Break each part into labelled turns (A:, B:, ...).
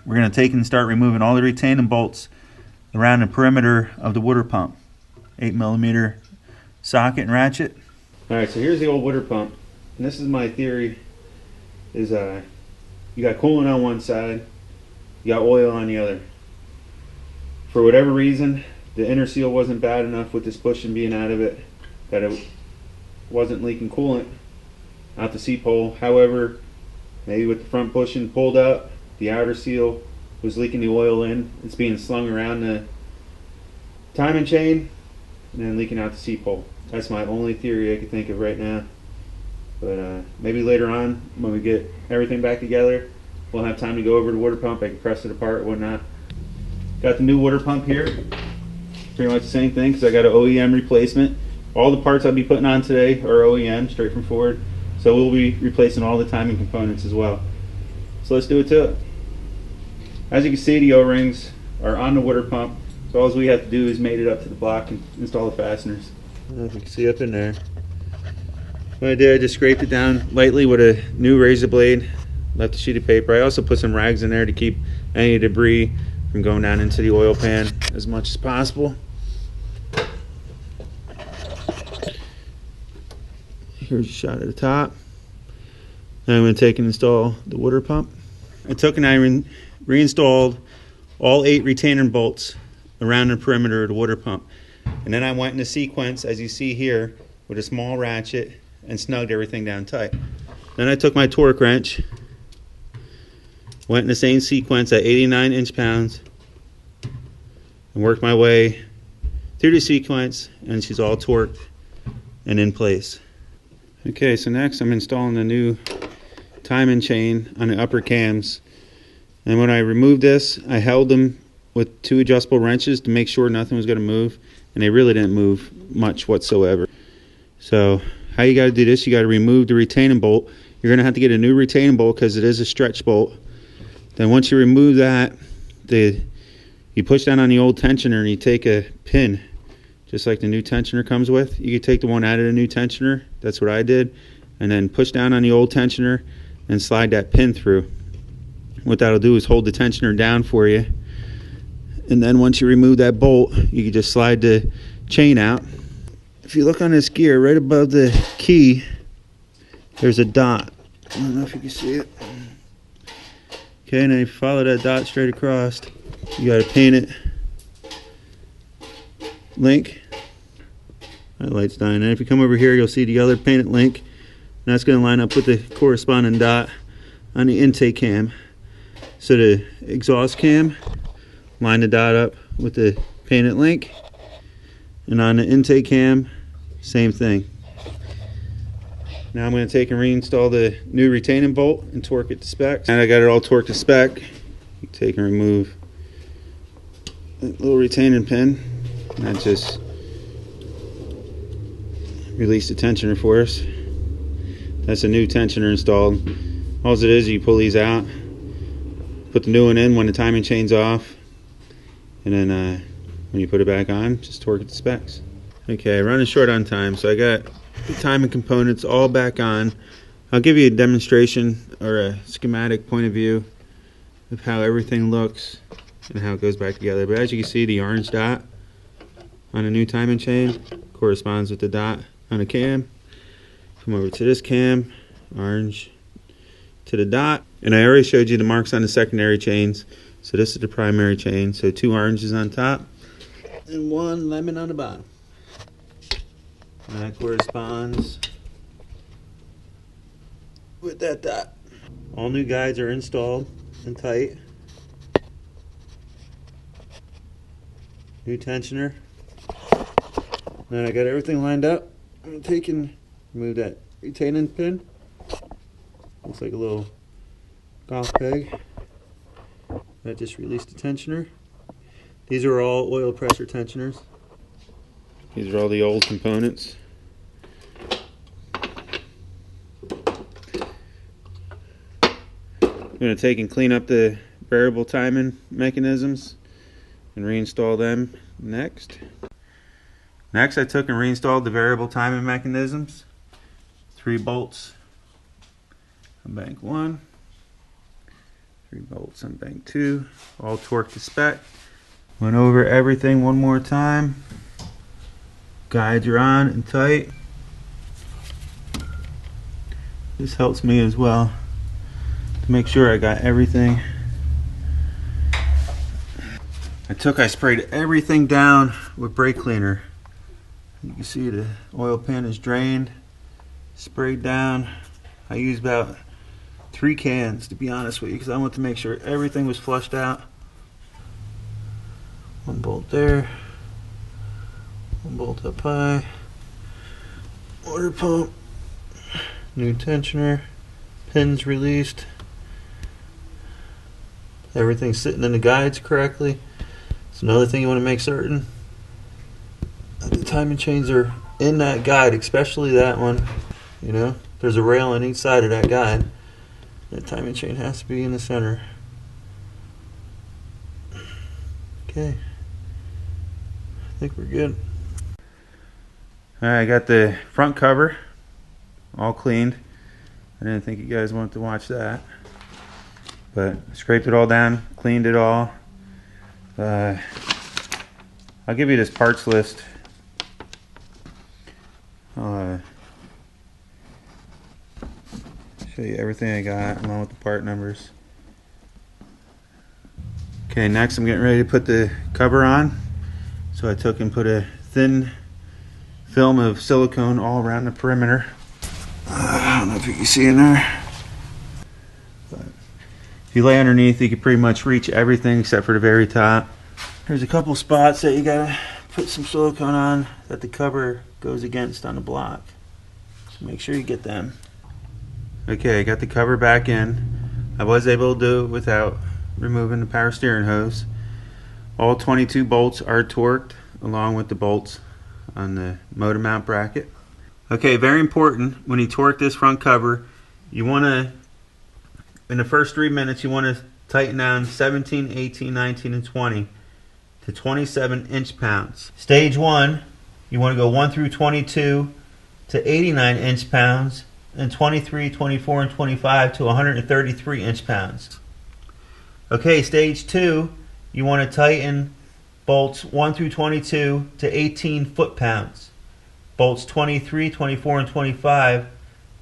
A: we're going to take and start removing all the retaining bolts around the perimeter of the water pump. 8mm socket and ratchet. Alright, so here's the old water pump. And this is my theory, is you got coolant on one side, you got oil on the other. For whatever reason, the inner seal wasn't bad enough with this bushing being out of it that it wasn't leaking coolant out the seat pole. However, maybe with the front bushing pulled up, the outer seal was leaking the oil in. It's being slung around the timing chain and then leaking out the seat pole. That's my only theory I could think of right now. But maybe later on, when we get everything back together, we'll have time to go over the water pump. I can press it apart and whatnot. Got the new water pump here. Pretty much the same thing because I got an OEM replacement. All the parts I'll be putting on today are OEM, straight from Ford. So we'll be replacing all the timing components as well. So let's do it to it. As you can see, the O-rings are on the water pump. So all we have to do is mate it up to the block and install the fasteners. I don't know if you can see up in there. What I did, I just scraped it down lightly with a new razor blade. Left a sheet of paper. I also put some rags in there to keep any debris from going down into the oil pan as much as possible. Here's a shot at the top. Now I'm going to take and install the water pump. I took and I reinstalled all 8 retaining bolts around the perimeter of the water pump. And then I went in a sequence, as you see here, with a small ratchet and snugged everything down tight. Then I took my torque wrench, went in the same sequence at 89 inch-pounds, and worked my way through the sequence, and she's all torqued and in place. Okay, so next I'm installing the new timing chain on the upper cams. And when I removed this, I held them with 2 adjustable wrenches to make sure nothing was going to move, and they really didn't move much whatsoever. So how you got to do this, you got to remove the retaining bolt. You're going to have to get a new retaining bolt because it is a stretch bolt. Then once you remove that, you push down on the old tensioner and you take a pin, just like the new tensioner comes with. You can take the one out of the new tensioner, that's what I did, and then push down on the old tensioner and slide that pin through. What that'll do is hold the tensioner down for you. And then once you remove that bolt, you can just slide the chain out. If you look on this gear, right above the key, there's a dot. I don't know if you can see it. Okay, and then you follow that dot straight across. You got to paint it link. That light's dying. And if you come over here, you'll see the other painted link. And that's going to line up with the corresponding dot on the intake cam. So the exhaust cam, line the dot up with the painted link. And on the intake cam, same thing. Now I'm going to take and reinstall the new retaining bolt and torque it to spec. And I got it all torqued to spec. You take and remove that little retaining pin. And that just release the tensioner for us. That's a new tensioner installed. All it is, you pull these out, put the new one in when the timing chain's off, and then when you put it back on, just torque it to specs. Okay, running short on time, so I got the timing components all back on. I'll give you a demonstration or a schematic point of view of how everything looks and how it goes back together. But as you can see, the orange dot on a new timing chain corresponds with the dot on a cam. Come over to this cam, orange to the dot. And I already showed you the marks on the secondary chains. So this is the primary chain. So 2 oranges on top and 1 lemon on the bottom. And that corresponds with that dot. All new guides are installed and tight. New tensioner. Then I got everything lined up. I'm going to take and remove that retaining pin. Looks like a little golf peg. That just released the tensioner. These are all oil pressure tensioners. These are all the old components. I'm going to take and clean up the variable timing mechanisms and reinstall them next. Next, I took and reinstalled the variable timing mechanisms. 3 bolts on bank 1, 3 bolts on bank 2, all torqued to spec. Went over everything one more time. Guides are on and tight. This helps me as well to make sure I got everything. I sprayed everything down with brake cleaner. You can see the oil pan is drained, sprayed down. I used about 3 cans, to be honest with you, because I want to make sure everything was flushed out. 1 bolt there, 1 bolt up high, water pump, new tensioner, pins released. Everything's sitting in the guides correctly. It's another thing you want to make certain that the timing chains are in that guide, especially that one. You know, there's a rail on each side of that guide. That timing chain has to be in the center. Okay, I think we're good. Alright, I got the front cover all cleaned. I didn't think you guys wanted to watch that, but scraped it all down, cleaned it all. I'll give you this parts list. I'll show you everything I got along with the part numbers. Okay, next I'm getting ready to put the cover on. So I took and put a thin film of silicone all around the perimeter. I don't know if you can see in there, but if you lay underneath, you can pretty much reach everything except for the very top. There's a couple spots that you gotta put some silicone on that the cover goes against on the block. So make sure you get them. Okay, I got the cover back in. I was able to do it without removing the power steering hose. All 22 bolts are torqued along with the bolts on the motor mount bracket. Okay, very important, when you torque this front cover, you want to, in the first 3 minutes, you want to tighten down 17, 18, 19, and 20 to 27 inch-pounds. Stage 1, you want to go 1 through 22 to 89 inch-pounds, and 23, 24, and 25 to 133 inch-pounds. Okay, stage 2, you want to tighten bolts 1 through 22 to 18 foot-pounds. Bolts 23, 24, and 25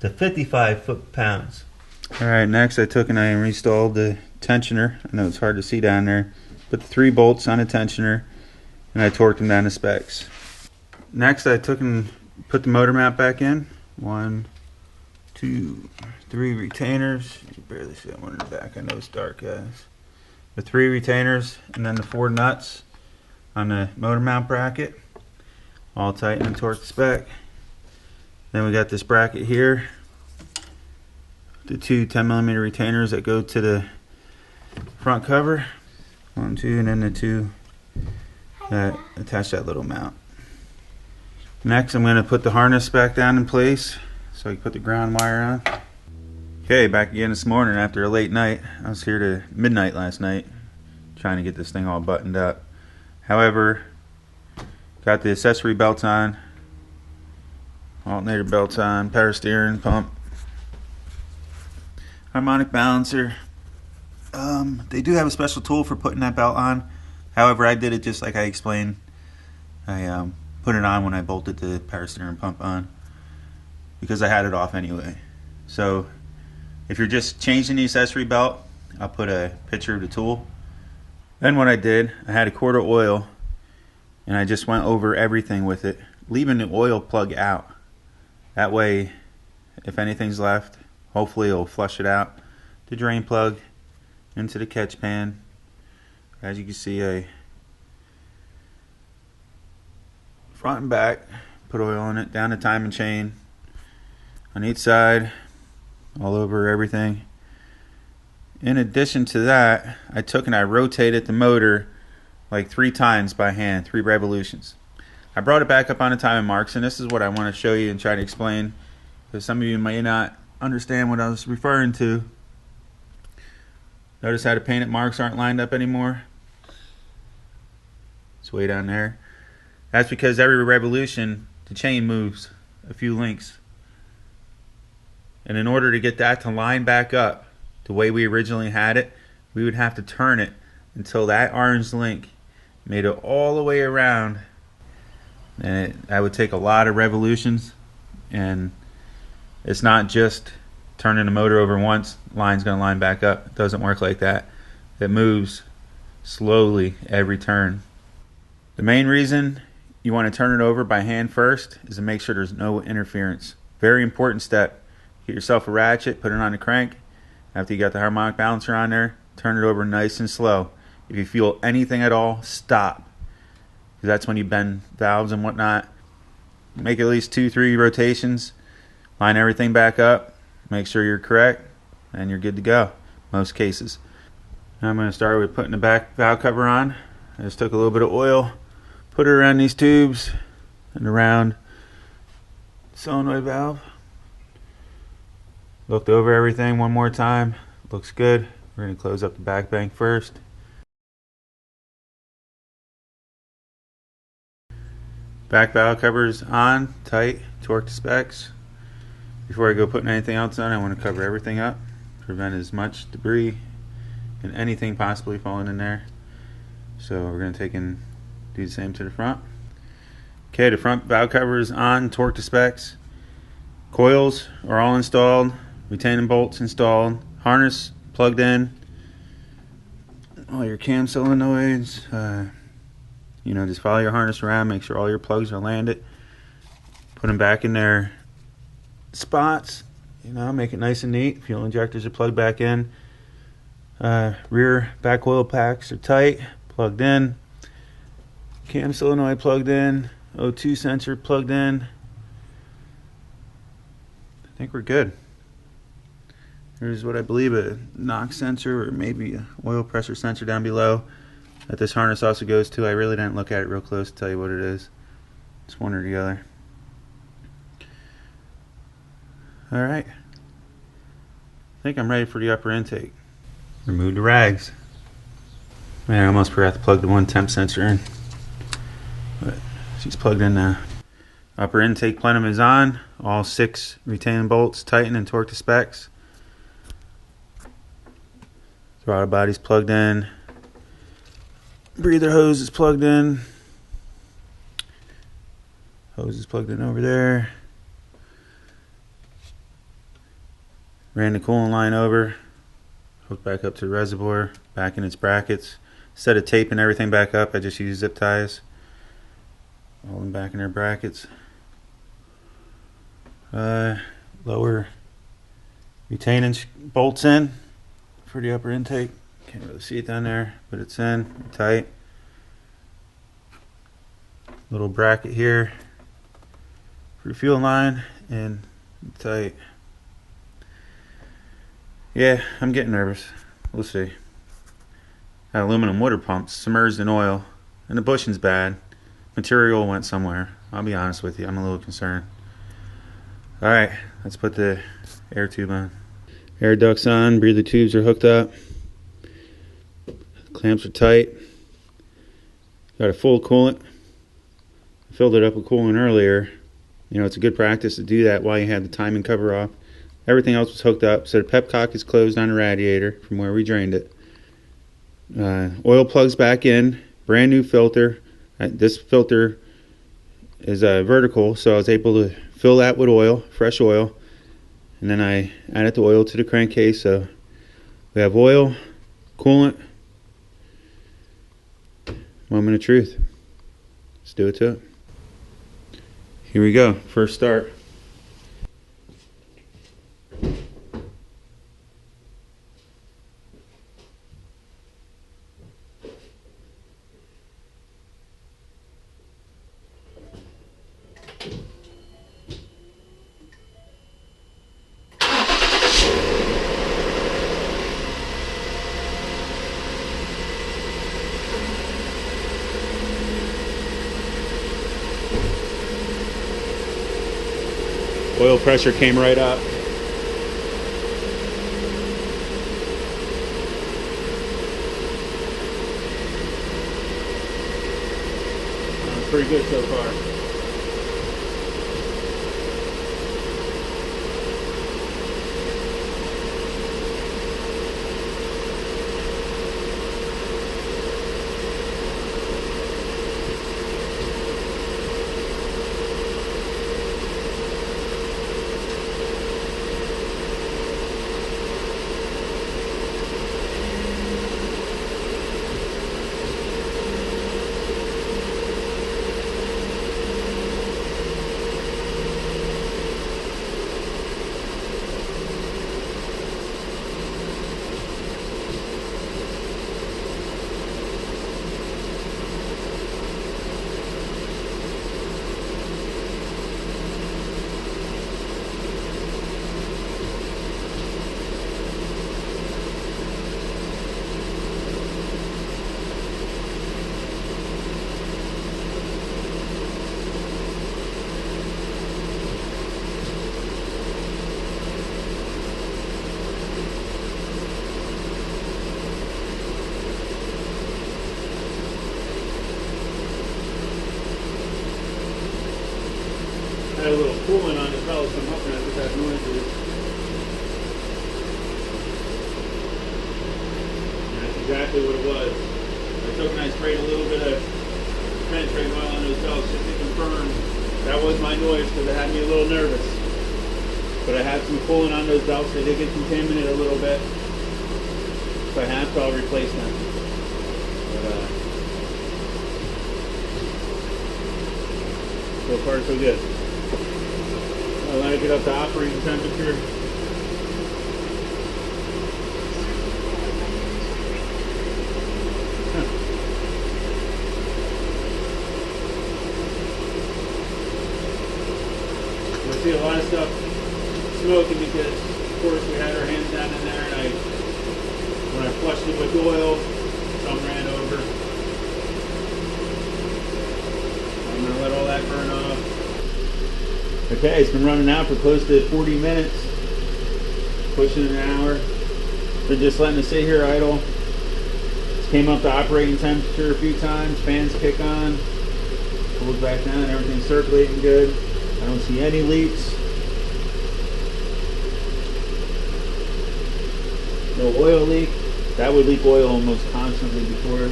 A: to 55 foot-pounds. Alright, next I took and I reinstalled the tensioner. I know it's hard to see down there. Put the 3 bolts on the tensioner and I torqued them down to specs. Next I took and put the motor mount back in. 1, 2, 3 retainers. You can barely see that one in the back. I know it's dark, guys. The 3 retainers and then the 4 nuts on the motor mount bracket. All tighten and torque spec. Then we got this bracket here. The 2 10mm retainers that go to the front cover. 1, 2, and then the 2 that attach that little mount. Next I'm going to put the harness back down in place so I can put the ground wire on. Okay, back again this morning after a late night. I was here to midnight last night trying to get this thing all buttoned up. However, got the accessory belts on, alternator belts on, power steering pump, harmonic balancer. They do have a special tool for putting that belt on. However, I did it just like I explained. I put it on when I bolted the power steering pump on because I had it off anyway. So if you're just changing the accessory belt, I'll put a picture of the tool. Then what I did, I had a quart of oil and I just went over everything with it, leaving the oil plug out. That way, if anything's left, hopefully it'll flush it out. The drain plug into the catch pan. As you can see, I front and back, put oil in it, down the timing chain, on each side, all over everything. In addition to that, I took and I rotated the motor like 3 times by hand, 3 revolutions. I brought it back up on the timing marks, and this is what I want to show you and try to explain, because some of you may not understand what I was referring to. Notice how the painted marks aren't lined up anymore? It's way down there. That's because every revolution, the chain moves a few links. And in order to get that to line back up the way we originally had it, we would have to turn it until that orange link made it all the way around, and that would take a lot of revolutions. And it's not just turning the motor over once, line's going to line back up. It doesn't work like that. It moves slowly every turn. The main reason you want to turn it over by hand first is to make sure there's no interference. Very important step. Get yourself a ratchet, put it on the crank. After you got the harmonic balancer on there, turn it over nice and slow. If you feel anything at all, stop. Because that's when you bend valves and whatnot. Make at least 2-3 rotations. Line everything back up. Make sure you're correct, and you're good to go. Most cases. Now I'm going to start with putting the back valve cover on. I just took a little bit of oil, put it around these tubes and around the solenoid valve. Looked over everything one more time. Looks good. We're going to close up the back bank first. Back valve covers on, tight, torque to specs. Before I go putting anything else on, I want to cover everything up, prevent as much debris and anything possibly falling in there. So we're going to take and do the same to the front. Okay, the front valve cover is on, torque to specs. Coils are all installed, retaining bolts installed, harness plugged in, all your cam solenoids. Just follow your harness around, make sure all your plugs are landed. Put them back in their spots, make it nice and neat. Fuel injectors are plugged back in. Rear back oil packs are tight, plugged in. Cam solenoid plugged in. O2 sensor plugged in. I think we're good. Here's what I believe a NOx sensor or maybe a oil pressure sensor down below that this harness also goes to. I really didn't look at it real close to tell you what it is. It's one or the other. Alright. I think I'm ready for the upper intake. Remove the rags. Man, I almost forgot to plug the one temp sensor in. But she's plugged in now. Upper intake plenum is on. All 6 retaining bolts tightened and torqued to specs. Throttle body's plugged in. Breather hose is plugged in. Hose is plugged in over there. Ran the coolant line over. Hooked back up to the reservoir. Back in its brackets. Instead of taping everything back up, I just used zip ties. All in back in their brackets. Lower retaining bolts in for the upper intake. Can't really see it down there, but it's in tight. Little bracket here for fuel line and tight. Yeah, I'm getting nervous. We'll see. Got aluminum water pumps submerged in oil, and the bushing's bad. Material went somewhere. I'll be honest with you, I'm a little concerned. Alright, let's put the air tube on. Air ducts on, breather tubes are hooked up. Clamps are tight. Got a full coolant. I filled it up with coolant earlier. It's a good practice to do that while you have the timing cover off. Everything else was hooked up, so the pepcock is closed on the radiator from where we drained it. Oil plugs back in, brand new filter. This filter is vertical, so I was able to fill that with oil, fresh oil, and then I added the oil to the crankcase. So we have oil, coolant. Moment of truth. Let's do it to it. Here we go. First start. Oil pressure came right up. Pretty good so far. belts come up and that's what that noise is. And that's exactly what it was. I took and I sprayed a little bit of penetrating oil on those belts just to confirm that was my noise, because it had me a little nervous. But I had some coolant on those belts. They did get contaminated a little bit. If I have to, I'll replace them. But, so far, so good. I'll let it get up to operating temperature. You'll see a lot of stuff smoking because, of course, we had our hands down in there, and when I flushed it with oil, some ran over. I'm going to let all that burn off. Okay, it's been running now for close to 40 minutes, pushing an hour. Been just letting it sit here idle. Just came up to operating temperature a few times, fans kick on, pulls back down, everything's circulating good. I don't see any leaks. No oil leak. That would leak oil almost constantly before.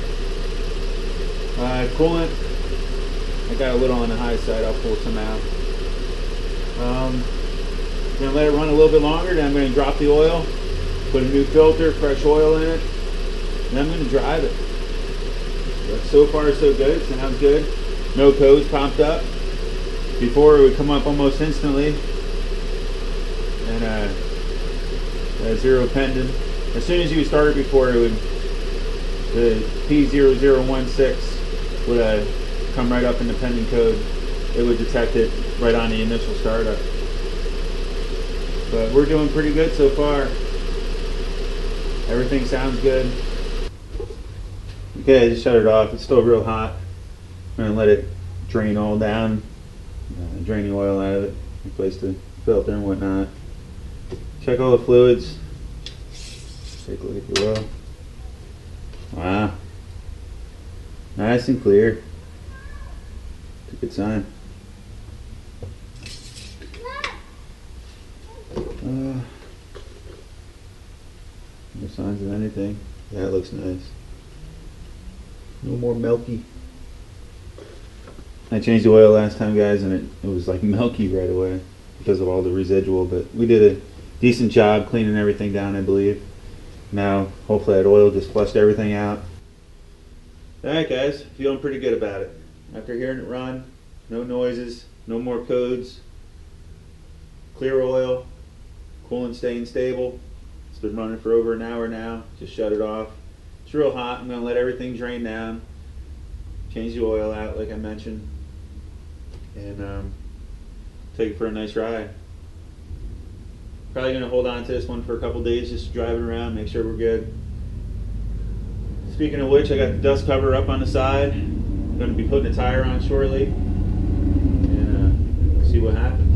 A: Coolant, I got a little on the high side. I'll pull some out. I'm going to let it run a little bit longer, then I'm going to drop the oil, put a new filter, fresh oil in it, and I'm going to drive it. But so far so good. It sounds good. No codes popped up. Before it would come up almost instantly, and zero pending. As soon as you started before, it would, the P0016 would come right up in the pending code. It would detect it right on the initial startup. But we're doing pretty good so far. Everything sounds good. Okay, I just shut it off. It's still real hot. I'm going to let it drain all down. Drain the oil out of it, replace the filter and whatnot. Check all the fluids. Take a look at the oil. Wow. Nice and clear. It's a good sign. No signs of anything. Yeah, it looks nice. No more milky. I changed the oil last time, guys, and it was like milky right away because of all the residual, but we did a decent job cleaning everything down, I believe. Now, hopefully that oil just flushed everything out. Alright guys, feeling pretty good about it. After hearing it run, no noises, no more codes, clear oil, coolant staying stable. It's been running for over an hour now. Just shut it off. It's real hot. I'm going to let everything drain down. Change the oil out like I mentioned. And take it for a nice ride. Probably going to hold on to this one for a couple days, just drive it around, make sure we're good. Speaking of which, I got the dust cover up on the side. I'm going to be putting a tire on shortly and see what happens.